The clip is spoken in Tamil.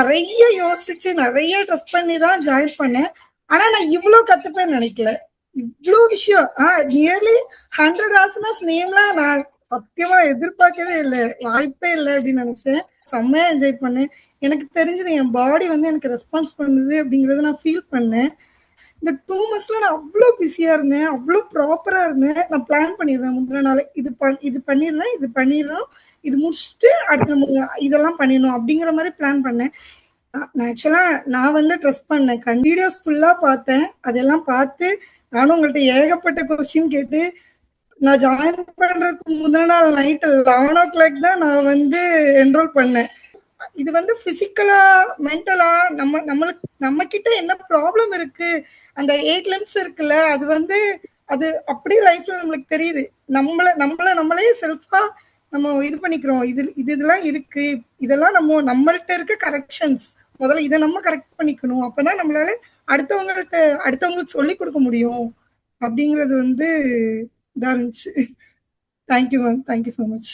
நிறைய யோசிச்சு நிறைய ட்ரெஸ் பண்ணி தான் ஜாயின் பண்ணேன். ஆனா நான் இவ்வளவு கத்துப்பேன்னு நினைக்கல. இவ்வளவு விஷயம் நியர்லி 100 ஆசனாஸ் நேம்லாம் நான் சத்தியமா எதிர்பார்க்கவே இல்லை, வாய்ப்பே இல்லை அப்படின்னு நினைச்சேன். செம்மையா என்ஜாய் பண்ணேன். எனக்கு தெரிஞ்சது என் பாடி வந்து எனக்கு ரெஸ்பான்ஸ் பண்ணுது அப்படிங்கறத நான் ஃபீல் பண்ணேன். இந்த 2 monthsல நான் அவ்வளோ பிஸியா இருந்தேன், அவ்வளோ ப்ராப்பரா இருந்தேன். நான் பிளான் பண்ணிடுவேன் முந்தின நாள், இது பண்ணிடுறேன், இது பண்ணிடணும், இது முடிச்சுட்டு அடுத்து நம்ம இதெல்லாம் பண்ணிடணும் அப்படிங்கிற மாதிரி பிளான் பண்ணேன். ஆக்சுவலா நான் வந்து ட்ரெஸ் பண்ணேன், வீடியோஸ் ஃபுல்லா பார்த்தேன். அதெல்லாம் பார்த்து நானும் உங்கள்கிட்ட ஏகப்பட்ட கொஸ்டின் கேட்டு நான் ஜாயின் பண்றதுக்கு முந்தின நாள் நைட் 11 தான் நான் வந்து என்ரோல் பண்ணேன். இது வந்து பிசிக்கலா மென்டலா நம்ம கிட்ட என்ன ப்ராப்ளம் இருக்கு, அந்த 8 limbs இருக்குல்ல, அது வந்து அது அப்படியே லைஃப்ல நம்மளுக்கு தெரியுது. நம்மளே செல்ஃபா நம்ம இது பண்ணிக்கிறோம். இதெல்லாம் இருக்கு, இதெல்லாம் நம்மள்ட்ட இருக்க கரெக்ஷன்ஸ். முதல்ல இதை நம்ம கரெக்ட் பண்ணிக்கணும், அப்பதான் நம்மளால அடுத்தவங்களுக்கு சொல்லி கொடுக்க முடியும் அப்படிங்கிறது வந்து இதா இருந்துச்சு. Thank you ma'am, thank you so much.